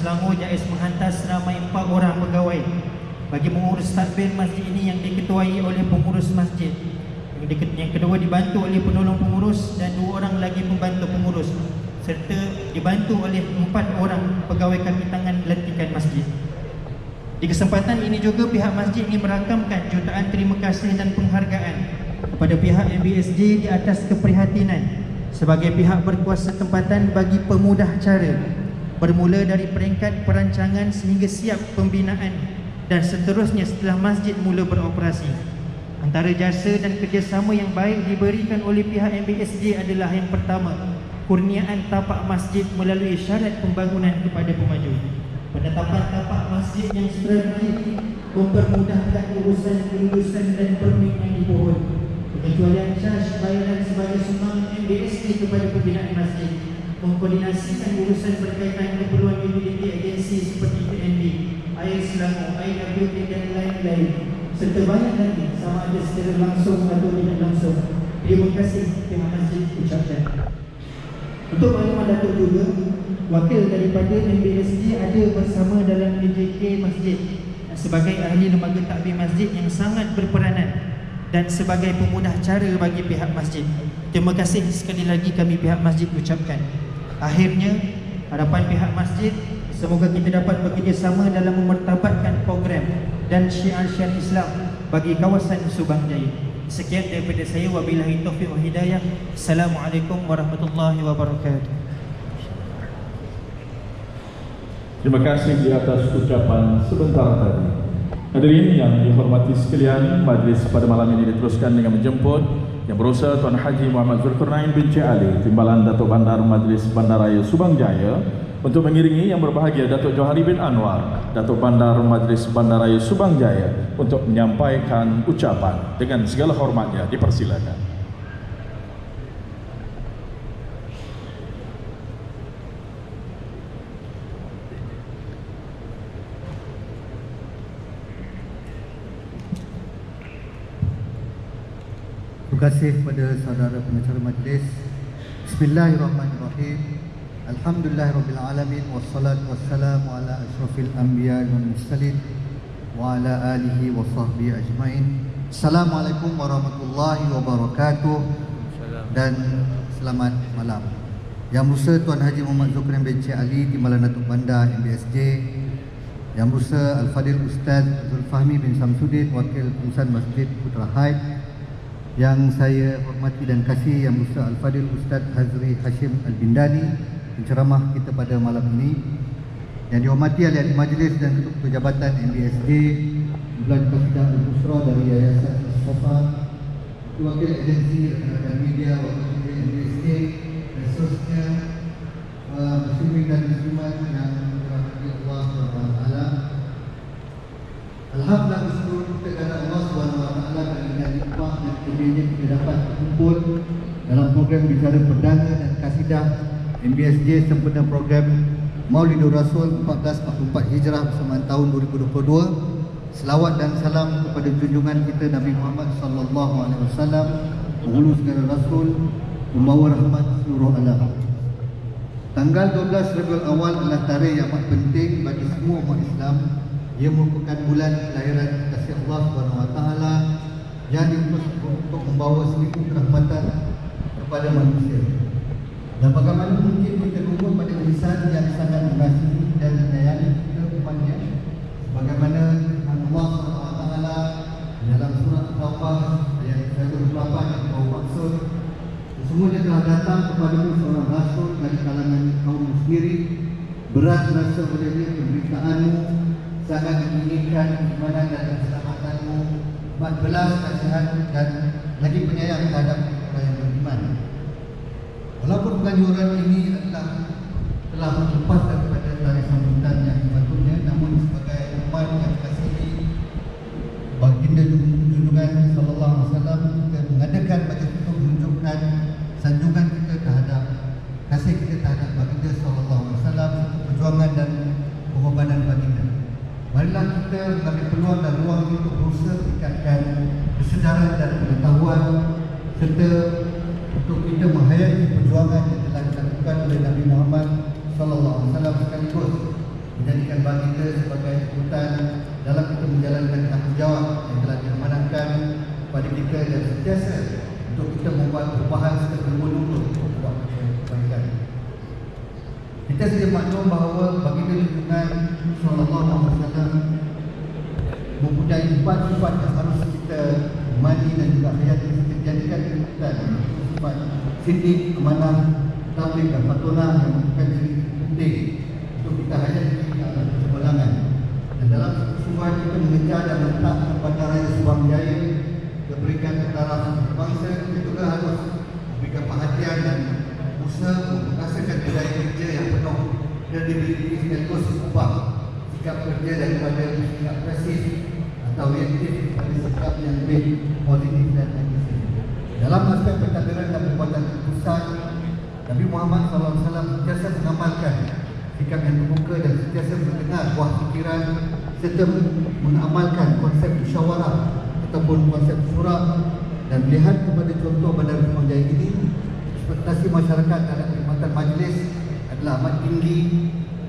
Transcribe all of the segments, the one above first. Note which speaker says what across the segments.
Speaker 1: Selangor Jais menghantar seramai 4 orang pegawai bagi mengurus tadbir masjid ini yang diketuai oleh pengurus masjid. Yang kedua dibantu oleh penolong pengurus dan 2 orang lagi pembantu pengurus, serta dibantu oleh 4 orang pegawai kaki tangan lantikan masjid. Di kesempatan ini juga pihak masjid ini merakamkan jutaan terima kasih dan penghargaan kepada pihak MBSJ di atas keprihatinan sebagai pihak berkuasa tempatan bagi pemudah cara, bermula dari peringkat perancangan sehingga siap pembinaan dan seterusnya setelah masjid mula beroperasi. Antara jasa dan kerjasama yang baik diberikan oleh pihak MBSJ adalah yang pertama, kurniaan tapak masjid melalui syarat pembangunan kepada pemaju. Penetapan tapak masjid yang strategik mempermudahkan urusan kelulusan dan permit yang dipohon. Pengecualian charge bayaran sebagai sumbangan MBSJ kepada pembinaan masjid, mengkoordinasikan urusan berkaitan keperluan utility agensi seperti PNB, Air Selangor, IWT dan lain-lain, serta banyak lagi sama ada secara langsung atau tidak langsung. Terima kasih pihak masjid ucapkan. Untuk maklumat Datuk juga, wakil daripada MBSJ ada bersama dalam DJK Masjid sebagai ahli lembaga takbir masjid yang sangat berperanan dan sebagai pemudah cara bagi pihak masjid. Terima kasih sekali lagi kami pihak masjid ucapkan. Akhirnya, harapan pihak masjid, semoga kita dapat bekerjasama dalam memertabatkan program dan syiar-syiar Islam bagi kawasan Subang Jaya. Sekian daripada saya, wabillahi taufiq wal hidayah. Assalamualaikum warahmatullahi wabarakatuh.
Speaker 2: Terima kasih di atas ucapan sebentar tadi. Hadirin yang dihormati sekalian, majlis pada malam ini diteruskan dengan menjemput Yang Berusaha Tuan Haji Muhammad Zulkarnain bin Cik Ali, Timbalan Datuk Bandar Majlis Bandaraya Subang Jaya, untuk mengiringi yang berbahagia Datuk Johari bin Anwar, Datuk Bandar Majlis Bandaraya Subang Jaya, untuk menyampaikan ucapan. Dengan segala hormatnya, dipersilakan.
Speaker 3: Terima kasih kepada saudara pengacara majlis. Bismillahirrahmanirrahim. Alhamdulillahirrabbilalamin. Wassalatu wassalamu ala ashrafil anbiya wal mursalin wa ala alihi wa sahbihi ajmain. Assalamualaikum warahmatullahi wabarakatuh. Dan selamat malam. Yang Berusaha Tuan Haji Muhammad Zulkarnain bin Cik Ali, Timbalan Datuk Bandar MBSJ. Yang Berusaha Al-Fadil Ustaz Zulfahmi bin Samsudin, Wakil Pengurusan Masjid Putra Haid. Yang saya hormati dan kasih Yang Berusaha Al-Fadil Ustaz Hazri Hashim Al-Bindani, penceramah kita pada malam ini. Yang dihormati ahli-ahli majlis dan ketua jabatan MBSJ, Bulan Kasidah Al-Busra dari Yayasan Al-Sofa, wakil agensi rekan-rekan media, wakil MBSJ, dan seterusnya, muslimin dan muslimat yang dirahmati Allah SWT. Alhamdulillah bersyukur kita kepada Allah SWT dengan nikmat dan kemuliaan kita dapat berkumpul dalam program bicara perdana dan kasidah MBSJ sempena program Maulidur Rasul 1444 Hijrah bersamaan tahun 2022. Selawat dan salam kepada junjungan kita Nabi Muhammad sallallahu alaihi wasallam, penghulu segala rasul, membawa rahmat seluruh alam. Tanggal 12 Rabiul Awal adalah tarikh yang amat penting bagi semua umat Islam. Ia merupakan bulan kelahiran kasih Allah SWT yang diutus untuk membawa seribu kerahmatan kepada manusia. Dan bagaimana mungkin kita lupa pada lisan yang sangat mengasihi dan menyayangi kita umatnya, bagaimana Allah SWT dalam surah Al-Taubah ayat 128 yang bermaksud, sesungguhnya telah datang kepadamu seorang rasul dari kalangan kaummu sendiri, berat rasa olehnya pemberitaanmu, sangat menginginkan keimanan dan keselamatanmu, 14 kasihan dan lagi penyayang terhadap orang yang beriman. Walaupun penganjuran ini telah berlepas daripada tarikh sambutan yang sepatutnya, namun sebagai umat yang dikasihi baginda junjungan sallallahu alaihi wasallam, kita mengadakan majlis untuk menunjukkan sanjungan kita terhadap kasih kita terhadap baginda sallallahu alaihi wasallam, perjuangan dan pengorbanan baginda. Marilah kita mengambil peluang dan ruang ini untuk berusaha tingkatkan kesedaran dan pengetahuan serta untuk kita menghayati perjuangan yang telah dilakukan oleh Nabi Muhammad sallallahu alaihi wasallam, sekaligus baginda sebagai ikutan dalam kita menjalankan tanggungjawab yang telah diamanahkan kepada kita dan sentiasa untuk kita membuat perubahan serta berlumur untuk membuat kebaikan. Kita sedia maklum bahawa baginda junjungan sallallahu alaihi wasallam mempunyai 4 sifat yang harus kita imani dan juga hayati kita jadikan ikutan. Sifat siddiq, amanah, tabligh dan patunah yang merupakan ciri penting untuk kita hayati dalam perkembangan. Dan dalam sifat kita mengejar dan meletakkan bandaraya Subang Jaya ke peringkat utara bangsa, kita juga harus memberikan perhatian dan usaha menghasilkan budaya kerja yang penuh kredibiliti sekaligus ubah sikap kerja daripada sikap pasif atau reaktif kepada sikap yang lebih positif dan agresif. Dalam aspek pentadbiran dan perbuatan keputusan, Nabi Muhammad SAW sentiasa mengamalkan sikap yang terbuka dan sentiasa mendengar buah fikiran serta mengamalkan konsep musyawarah ataupun konsep syura, dan melihat kepada contoh Bandar Subang Jaya ini, ekspektasi masyarakat terhadap perkhidmatan majlis adalah amat tinggi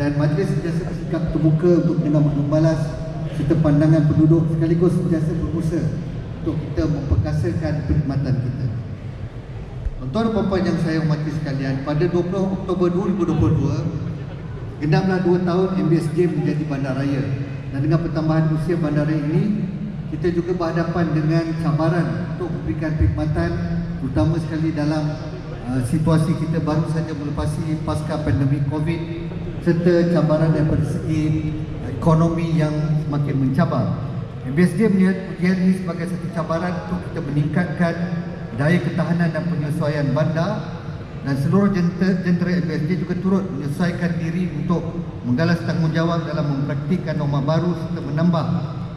Speaker 3: dan majlis sentiasa bersikap terbuka untuk mendengar maklum balas serta pandangan penduduk sekaligus sentiasa berusaha untuk kita memperkasakan perkhidmatan kita. Tuan-tuan dan puan-puan yang saya hormati sekalian, pada 20 Oktober 2022 genaplah 2 tahun MBSJ menjadi bandaraya, dan dengan pertambahan usia bandaraya ini kita juga berhadapan dengan cabaran untuk memberikan perkhidmatan, terutama sekali dalam situasi kita baru saja melepasi pasca pandemik COVID serta cabaran daripada segi ekonomi yang semakin mencabar. MBSJ melihat ujian ini sebagai satu cabaran untuk kita meningkatkan daya ketahanan dan penyesuaian bandar, dan seluruh jentera MBSJ juga turut menyesuaikan diri untuk menggalas tanggungjawab dalam mempraktikkan norma baru serta menambah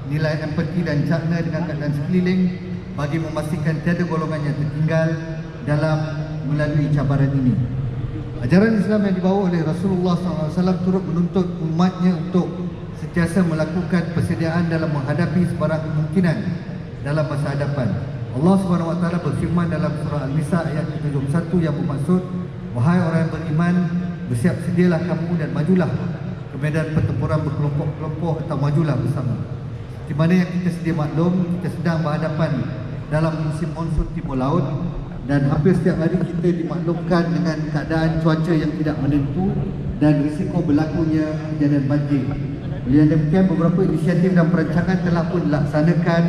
Speaker 3: nilai empati dan cakna dengan keadaan sekeliling bagi memastikan tiada golongan yang tertinggal dalam melalui cabaran ini. Ajaran Islam yang dibawa oleh Rasulullah SAW turut menuntut umatnya untuk sentiasa melakukan persediaan dalam menghadapi sebarang kemungkinan dalam masa hadapan. Allah SWT berfirman dalam surah Al-Nisa ayat 71 yang bermaksud, wahai orang yang beriman, bersiap sedialah kamu dan majulah ke medan pertempuran berkelompok-kelompok atau majulah bersama. Di mana yang kita sedia maklum, kita sedang berhadapan dalam musim monsun timur laut, dan hampir setiap hari kita dimaklumkan dengan keadaan cuaca yang tidak menentu dan risiko berlakunya kejadian banjir. Oleh demikian, beberapa inisiatif dan perancangan telah pun dilaksanakan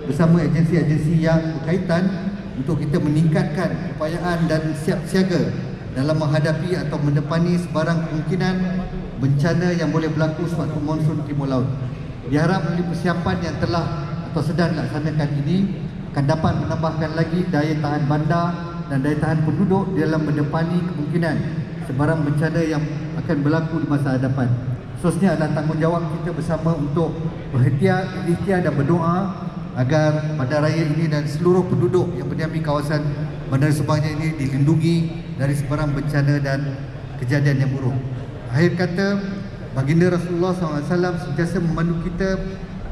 Speaker 3: bersama agensi-agensi yang berkaitan untuk kita meningkatkan upayaan dan siap siaga dalam menghadapi atau mendepani sebarang kemungkinan bencana yang boleh berlaku sewaktu monsun timur laut. Diharap melalui persiapan yang telah atau sedang dilaksanakan ini akan dapat menambahkan lagi daya tahan bandar dan daya tahan penduduk dalam mendepani kemungkinan sebarang bencana yang akan berlaku di masa hadapan. Khususnya adalah tanggungjawab kita bersama untuk berikhtiar dan berdoa agar bandaraya ini dan seluruh penduduk yang berdiami kawasan Bandar Subang Jaya ini dilindungi dari sebarang bencana dan kejadian yang buruk. Akhir kata, baginda Rasulullah SAW sentiasa memandu kita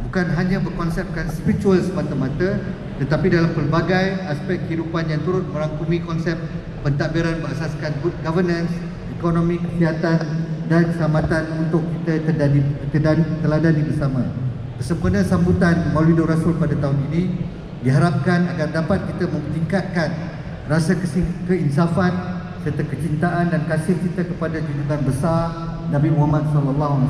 Speaker 3: bukan hanya berkonsepkan spiritual semata-mata, tetapi dalam pelbagai aspek kehidupan yang turut merangkumi konsep pentadbiran berasaskan good governance, ekonomi, kesihatan dan keselamatan untuk kita teladani bersama. Bersempena sambutan Maulidur Rasul pada tahun ini, diharapkan agar dapat kita meningkatkan rasa keinsafan serta kecintaan dan kasih kita kepada junjungan besar Nabi Muhammad SAW,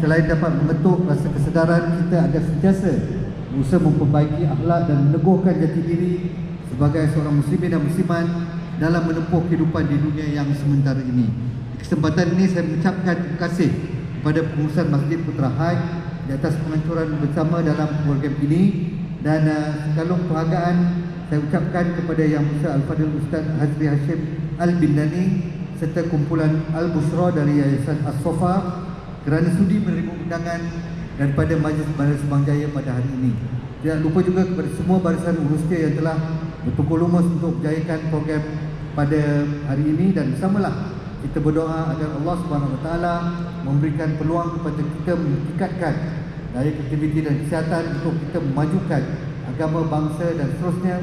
Speaker 3: selain dapat membentuk rasa kesedaran kita agar sentiasa berusaha memperbaiki akhlak dan meneguhkan jati diri sebagai seorang muslimin dan muslimat dalam menempuh kehidupan di dunia yang sementara ini. Di kesempatan ini saya mengucapkan terima kasih kepada pengurusan Masjid Putra Haji di atas pengancuran bersama dalam program ini, dan sekalung penghargaan saya ucapkan kepada Yang Mulia Al-Fadhil Ustaz Hazri Hashim Al-Bindani serta kumpulan Al-Bushra dari Yayasan As-Sofa kerana sudi menerima undangan daripada Majlis Bandar Subang Jaya pada hari ini. Tidak lupa juga kepada semua barisan urusnya yang telah bertukar lumus untuk berjayakan program pada hari ini, dan bersamalah kita berdoa agar Allah SWT memberikan peluang kepada kita meningkatkan daya kreativiti dan kesihatan untuk kita memajukan agama, bangsa dan seterusnya,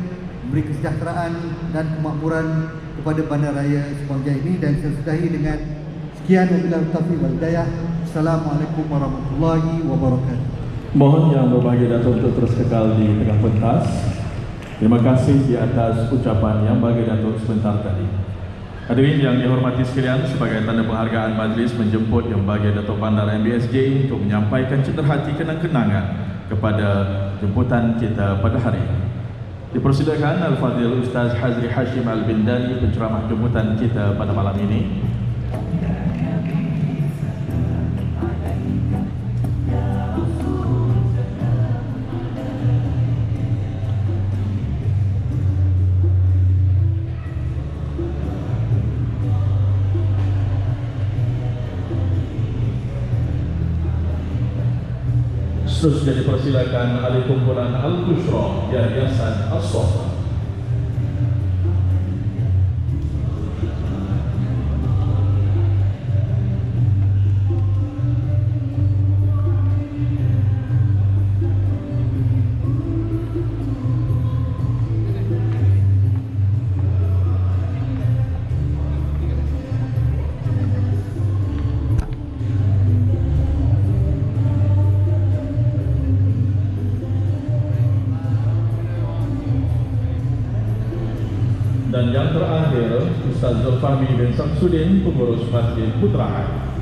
Speaker 3: memberi kesejahteraan dan kemakmuran kepada Bandaraya Subang Jaya ini. Dan saya sudahi dengan Sekian wabillahi taufiq wal hidayah. Assalamualaikum warahmatullahi wabarakatuh.
Speaker 2: Mohon yang berbahagia Dato' untuk terus kekal di tengah pentas. Terima kasih di atas ucapan yang bahagia Dato' sebentar tadi. Hadirin yang dihormati sekalian, sebagai tanda penghargaan majlis menjemput yang bahagia Dato' Bandar MBSJ untuk menyampaikan cenderhati kenang-kenangan kepada jemputan kita pada hari ini. Dipersilakan Al-Fadhil Ustaz Hazri Hashim Al-Bindani, penceramah jemputan kita pada malam ini. Seterusnya dipersilakan ahli kumpulan Al-Bushra Yayasan As-Safa. Dan yang terakhir, Ustaz Zulfahmi bin Samsudin, pengurus Masjid Putraan.